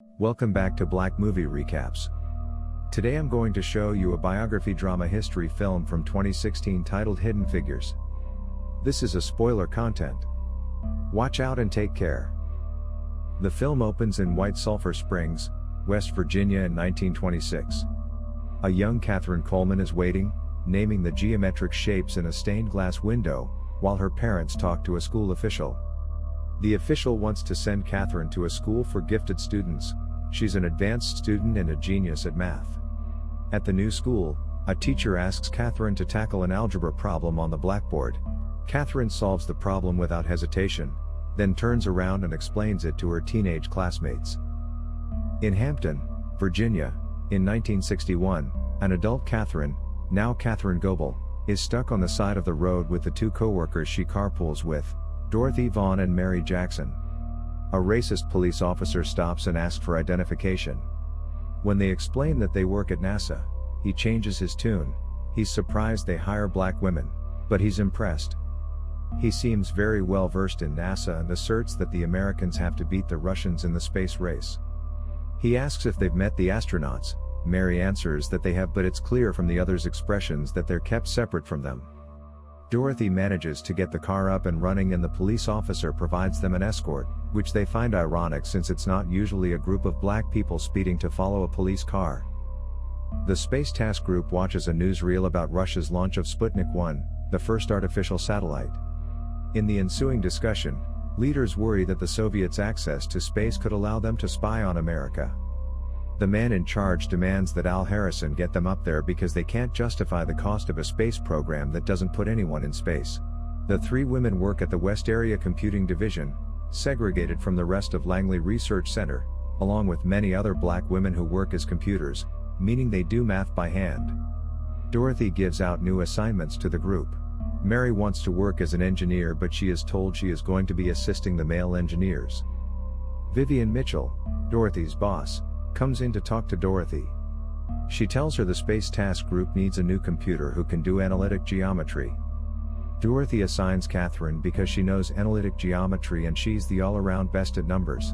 Welcome back to Black Movie Recaps. Today I'm going to show you a biography drama history film from 2016 titled Hidden Figures. This is a spoiler content. Watch out and take care. The film opens in White Sulphur Springs, West Virginia in 1926. A young Katherine Coleman is waiting, naming the geometric shapes in a stained glass window, while her parents talk to a school official. The official wants to send Katherine to a school for gifted students. She's an advanced student and a genius at math. At the new school, a teacher asks Katherine to tackle an algebra problem on the blackboard. Katherine solves the problem without hesitation, then turns around and explains it to her teenage classmates. In Hampton, Virginia, in 1961, an adult Katherine, now Katherine Goebel, is stuck on the side of the road with the two co-workers she carpools with, Dorothy Vaughan and Mary Jackson. A racist police officer stops and asks for identification. When they explain that they work at NASA, he changes his tune. He's surprised they hire black women, but he's impressed. He seems very well versed in NASA and asserts that the Americans have to beat the Russians in the space race. He asks if they've met the astronauts. Mary answers that they have, but it's clear from the others' expressions that they're kept separate from them. Dorothy manages to get the car up and running and the police officer provides them an escort, which they find ironic since it's not usually a group of black people speeding to follow a police car. The Space Task Group watches a newsreel about Russia's launch of Sputnik 1, the first artificial satellite. In the ensuing discussion, leaders worry that the Soviets' access to space could allow them to spy on America. The man in charge demands that Al Harrison get them up there because they can't justify the cost of a space program that doesn't put anyone in space. The three women work at the West Area Computing Division, segregated from the rest of Langley Research Center, along with many other black women who work as computers, meaning they do math by hand. Dorothy gives out new assignments to the group. Mary wants to work as an engineer, but she is told she is going to be assisting the male engineers. Vivian Mitchell, Dorothy's boss, comes in to talk to Dorothy. She tells her the Space Task Group needs a new computer who can do analytic geometry. Dorothy assigns Katherine because she knows analytic geometry and she's the all-around best at numbers.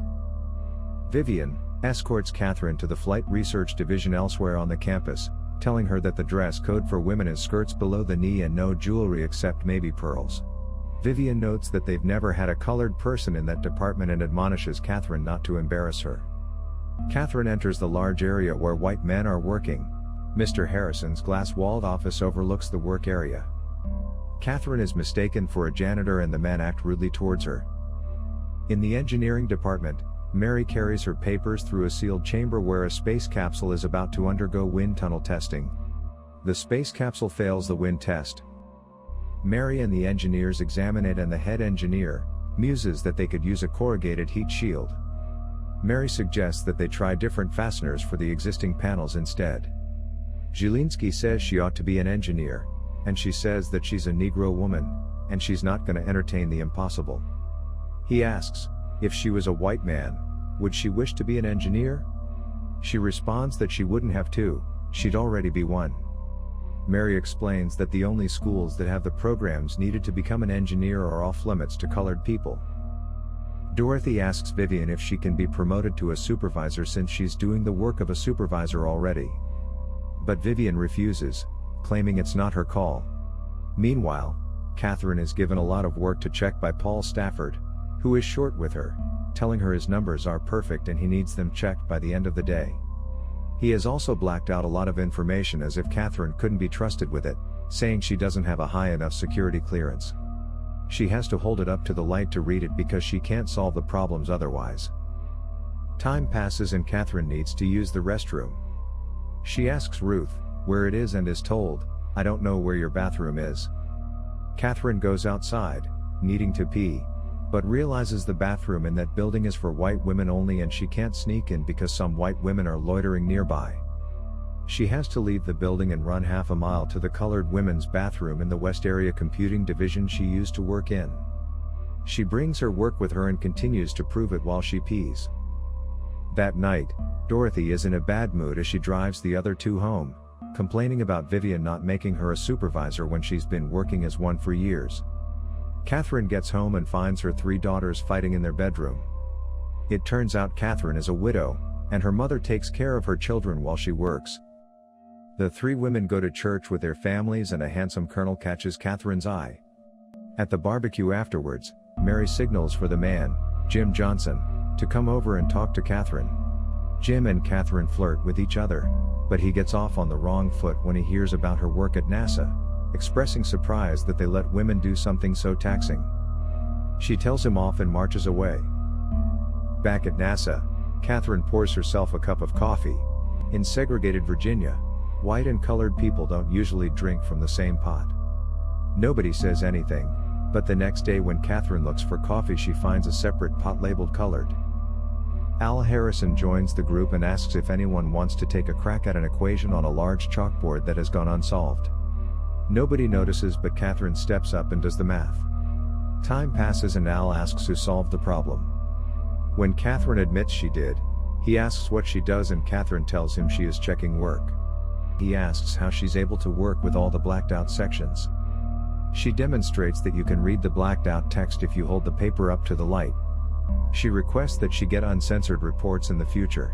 Vivian escorts Katherine to the Flight Research Division elsewhere on the campus, telling her that the dress code for women is skirts below the knee and no jewelry except maybe pearls. Vivian notes that they've never had a colored person in that department and admonishes Katherine not to embarrass her. Katherine enters the large area where white men are working. Mr. Harrison's glass-walled office overlooks the work area. Katherine is mistaken for a janitor and the men act rudely towards her. In the engineering department, Mary carries her papers through a sealed chamber where a space capsule is about to undergo wind tunnel testing. The space capsule fails the wind test. Mary and the engineers examine it and the head engineer muses that they could use a corrugated heat shield. Mary suggests that they try different fasteners for the existing panels instead. Zielinski says she ought to be an engineer, and she says that she's a Negro woman, and she's not going to entertain the impossible. He asks, if she was a white man, would she wish to be an engineer? She responds that she wouldn't have to, she'd already be one. Mary explains that the only schools that have the programs needed to become an engineer are off limits to colored people. Dorothy asks Vivian if she can be promoted to a supervisor since she's doing the work of a supervisor already. But Vivian refuses, claiming it's not her call. Meanwhile, Katherine is given a lot of work to check by Paul Stafford, who is short with her, telling her his numbers are perfect and he needs them checked by the end of the day. He has also blacked out a lot of information as if Katherine couldn't be trusted with it, saying she doesn't have a high enough security clearance. She has to hold it up to the light to read it because she can't solve the problems otherwise. Time passes and Katherine needs to use the restroom. She asks Ruth where it is and is told, "I don't know where your bathroom is." Katherine goes outside, needing to pee, but realizes the bathroom in that building is for white women only and she can't sneak in because some white women are loitering nearby. She has to leave the building and run half a mile to the colored women's bathroom in the West Area Computing Division she used to work in. She brings her work with her and continues to prove it while she pees. That night, Dorothy is in a bad mood as she drives the other two home, complaining about Vivian not making her a supervisor when she's been working as one for years. Katherine gets home and finds her three daughters fighting in their bedroom. It turns out Katherine is a widow, and her mother takes care of her children while she works. The three women go to church with their families, and a handsome colonel catches Katherine's eye. At the barbecue afterwards, Mary signals for the man, Jim Johnson, to come over and talk to Katherine. Jim and Katherine flirt with each other, but he gets off on the wrong foot when he hears about her work at NASA, expressing surprise that they let women do something so taxing. She tells him off and marches away. Back at NASA, Katherine pours herself a cup of coffee. In segregated Virginia, white and colored people don't usually drink from the same pot. Nobody says anything, but the next day when Katherine looks for coffee, she finds a separate pot labeled colored. Al Harrison joins the group and asks if anyone wants to take a crack at an equation on a large chalkboard that has gone unsolved. Nobody notices, but Katherine steps up and does the math. Time passes and Al asks who solved the problem. When Katherine admits she did, he asks what she does and Katherine tells him she is checking work. He asks how she's able to work with all the blacked out sections. She demonstrates that you can read the blacked out text if you hold the paper up to the light. She requests that she get uncensored reports in the future.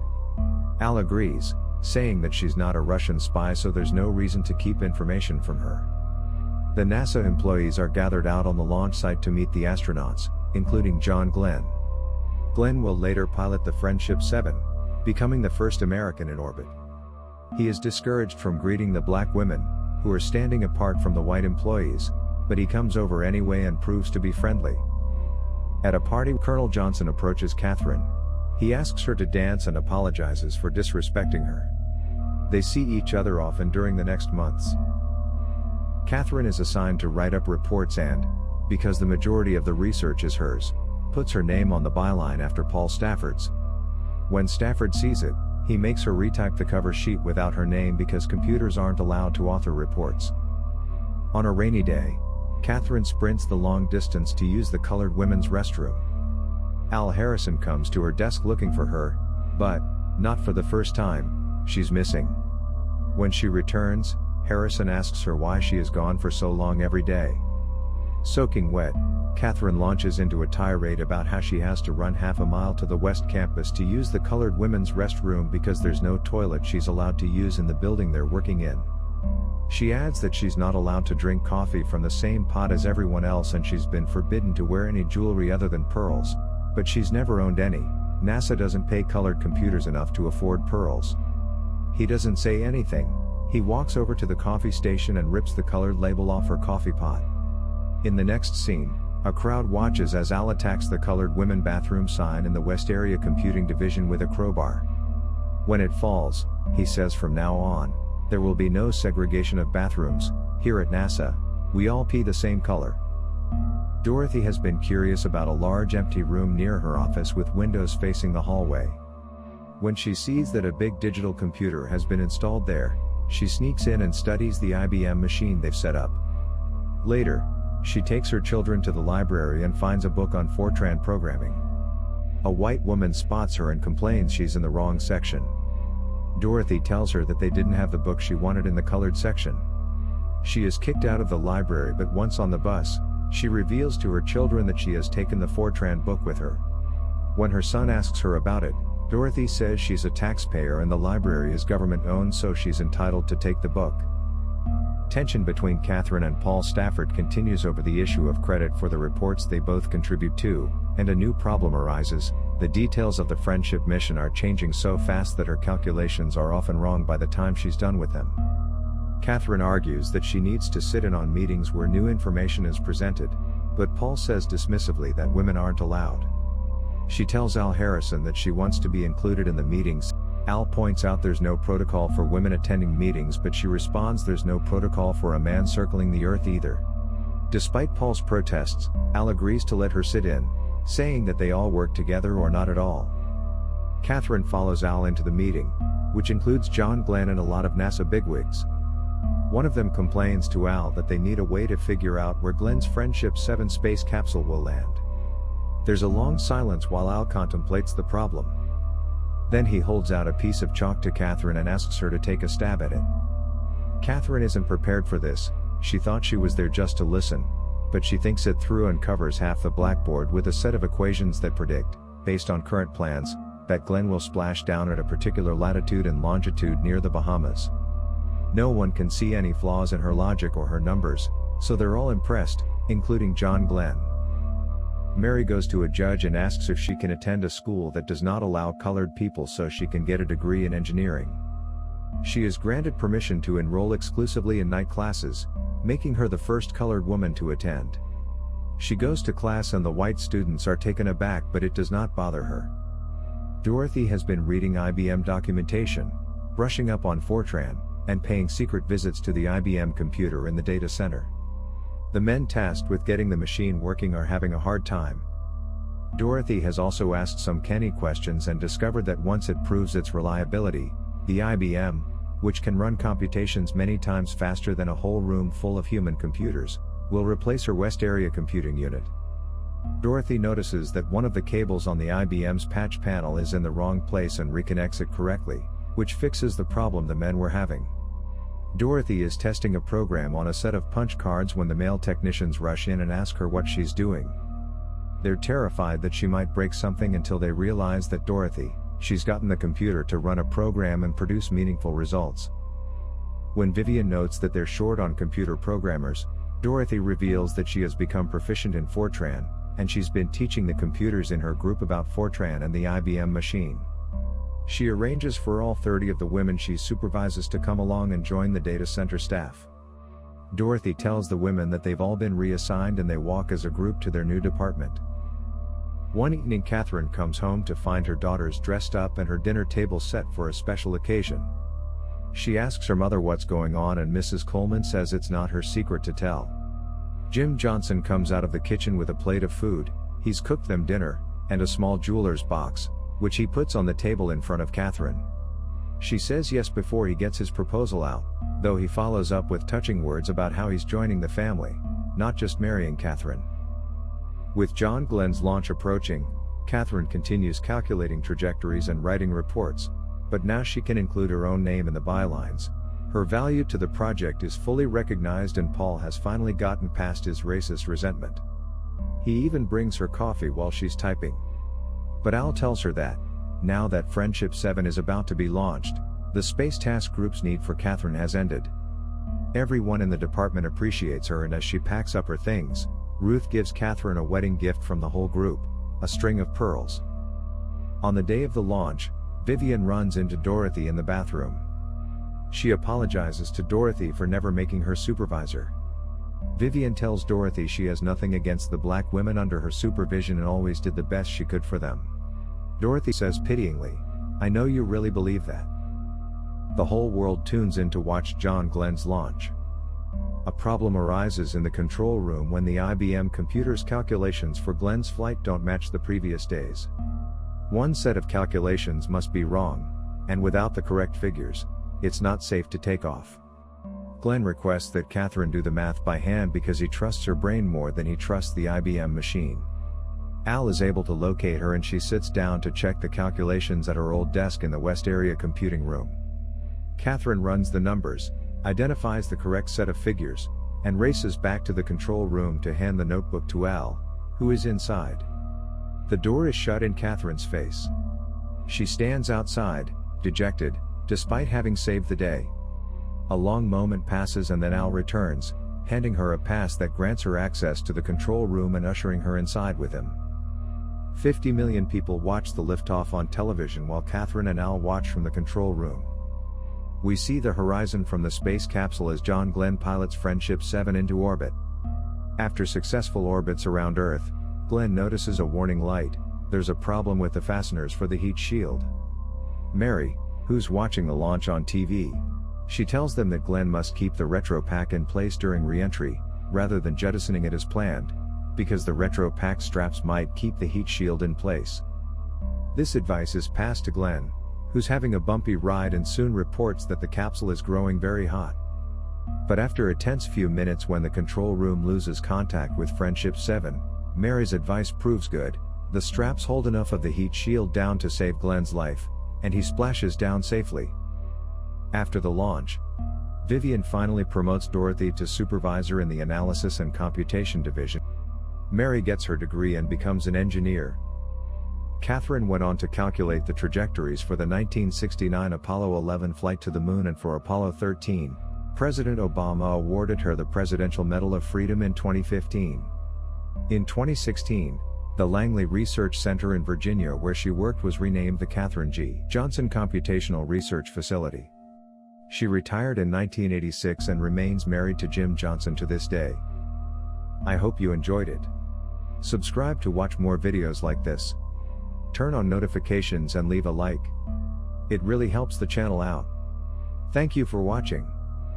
Al agrees, saying that she's not a Russian spy, so there's no reason to keep information from her. The NASA employees are gathered out on the launch site to meet the astronauts, including John Glenn. Glenn will later pilot the Friendship 7, becoming the first American in orbit. He is discouraged from greeting the black women, who are standing apart from the white employees, but he comes over anyway and proves to be friendly. At a party, Colonel Johnson approaches Katherine. He asks her to dance and apologizes for disrespecting her. They see each other often during the next months. Katherine is assigned to write up reports and, because the majority of the research is hers, puts her name on the byline after Paul Stafford's. When Stafford sees it, he makes her retype the cover sheet without her name because computers aren't allowed to author reports. On a rainy day, Katherine sprints the long distance to use the colored women's restroom. Al Harrison comes to her desk looking for her, but, not for the first time, she's missing. When she returns, Harrison asks her why she is gone for so long every day. Soaking wet, Katherine launches into a tirade about how she has to run half a mile to the West Campus to use the colored women's restroom because there's no toilet she's allowed to use in the building they're working in. She adds that she's not allowed to drink coffee from the same pot as everyone else and she's been forbidden to wear any jewelry other than pearls, but she's never owned any. NASA doesn't pay colored computers enough to afford pearls. He doesn't say anything. He walks over to the coffee station and rips the colored label off her coffee pot. In the next scene, a crowd watches as Al attacks the colored women bathroom sign in the West Area Computing Division with a crowbar. When it falls, he says from now on, there will be no segregation of bathrooms. Here at NASA, we all pee the same color. Dorothy has been curious about a large empty room near her office with windows facing the hallway. When she sees that a big digital computer has been installed there, she sneaks in and studies the IBM machine they've set up. Later, she takes her children to the library and finds a book on Fortran programming. A white woman spots her and complains she's in the wrong section. Dorothy tells her that they didn't have the book she wanted in the colored section. She is kicked out of the library, but once on the bus, she reveals to her children that she has taken the Fortran book with her. When her son asks her about it, Dorothy says she's a taxpayer and the library is government-owned, so she's entitled to take the book. Tension between Katherine and Paul Stafford continues over the issue of credit for the reports they both contribute to, and a new problem arises. The details of the Friendship mission are changing so fast that her calculations are often wrong by the time she's done with them. Katherine argues that she needs to sit in on meetings where new information is presented, but Paul says dismissively that women aren't allowed. She tells Al Harrison that she wants to be included in the meetings. Al points out there's no protocol for women attending meetings, but she responds there's no protocol for a man circling the earth either. Despite Paul's protests, Al agrees to let her sit in, saying that they all work together or not at all. Katherine follows Al into the meeting, which includes John Glenn and a lot of NASA bigwigs. One of them complains to Al that they need a way to figure out where Glenn's Friendship 7 space capsule will land. There's a long silence while Al contemplates the problem. Then he holds out a piece of chalk to Katherine and asks her to take a stab at it. Katherine isn't prepared for this. She thought she was there just to listen, but she thinks it through and covers half the blackboard with a set of equations that predict, based on current plans, that Glenn will splash down at a particular latitude and longitude near the Bahamas. No one can see any flaws in her logic or her numbers, so they're all impressed, including John Glenn. Mary goes to a judge and asks if she can attend a school that does not allow colored people so she can get a degree in engineering. She is granted permission to enroll exclusively in night classes, making her the first colored woman to attend. She goes to class and the white students are taken aback, but it does not bother her. Dorothy has been reading IBM documentation, brushing up on Fortran, and paying secret visits to the IBM computer in the data center. The men tasked with getting the machine working are having a hard time. Dorothy has also asked some canny questions and discovered that once it proves its reliability, the IBM, which can run computations many times faster than a whole room full of human computers, will replace her West Area computing unit. Dorothy notices that one of the cables on the IBM's patch panel is in the wrong place and reconnects it correctly, which fixes the problem the men were having. Dorothy is testing a program on a set of punch cards when the male technicians rush in and ask her what she's doing. They're terrified that she might break something until they realize that she's gotten the computer to run a program and produce meaningful results. When Vivian notes that they're short on computer programmers, Dorothy reveals that she has become proficient in Fortran, and she's been teaching the computers in her group about Fortran and the IBM machine. She arranges for all 30 of the women she supervises to come along and join the data center staff. Dorothy tells the women that they've all been reassigned and they walk as a group to their new department. One evening, Katherine comes home to find her daughters dressed up and her dinner table set for a special occasion. She asks her mother what's going on and Mrs. Coleman says it's not her secret to tell. Jim Johnson comes out of the kitchen with a plate of food. He's cooked them dinner, and a small jeweler's box, which he puts on the table in front of Katherine. She says yes before he gets his proposal out, though he follows up with touching words about how he's joining the family, not just marrying Katherine. With John Glenn's launch approaching, Katherine continues calculating trajectories and writing reports, but now she can include her own name in the bylines. Her value to the project is fully recognized and Paul has finally gotten past his racist resentment. He even brings her coffee while she's typing. But Al tells her that, now that Friendship 7 is about to be launched, the Space Task Group's need for Katherine has ended. Everyone in the department appreciates her, and as she packs up her things, Ruth gives Katherine a wedding gift from the whole group, a string of pearls. On the day of the launch, Vivian runs into Dorothy in the bathroom. She apologizes to Dorothy for never making her supervisor. Vivian tells Dorothy she has nothing against the black women under her supervision and always did the best she could for them. Dorothy says pityingly, "I know you really believe that." The whole world tunes in to watch John Glenn's launch. A problem arises in the control room when the IBM computer's calculations for Glenn's flight don't match the previous days. One set of calculations must be wrong, and without the correct figures, it's not safe to take off. Glenn requests that Katherine do the math by hand because he trusts her brain more than he trusts the IBM machine. Al is able to locate her and she sits down to check the calculations at her old desk in the West Area computing room. Katherine runs the numbers, identifies the correct set of figures, and races back to the control room to hand the notebook to Al, who is inside. The door is shut in Katherine's face. She stands outside, dejected, despite having saved the day. A long moment passes and then Al returns, handing her a pass that grants her access to the control room and ushering her inside with him. 50 million people watch the liftoff on television while Katherine and Al watch from the control room. We see the horizon from the space capsule as John Glenn pilots Friendship 7 into orbit. After successful orbits around Earth, Glenn notices a warning light. There's a problem with the fasteners for the heat shield. Mary, who's watching the launch on TV, she tells them that Glenn must keep the retro pack in place during re-entry, rather than jettisoning it as planned, because the retro pack straps might keep the heat shield in place. This advice is passed to Glenn, who's having a bumpy ride and soon reports that the capsule is growing very hot. But after a tense few minutes when the control room loses contact with Friendship 7, Mary's advice proves good. The straps hold enough of the heat shield down to save Glenn's life, and he splashes down safely. After the launch, Vivian finally promotes Dorothy to supervisor in the analysis and computation division. Mary gets her degree and becomes an engineer. Katherine went on to calculate the trajectories for the 1969 Apollo 11 flight to the Moon, and for Apollo 13, President Obama awarded her the Presidential Medal of Freedom in 2015. In 2016, the Langley Research Center in Virginia where she worked was renamed the Katherine G. Johnson Computational Research Facility. She retired in 1986 and remains married to Jim Johnson to this day. I hope you enjoyed it. Subscribe to watch more videos like this. Turn on notifications and leave a like. It really helps the channel out. Thank you for watching.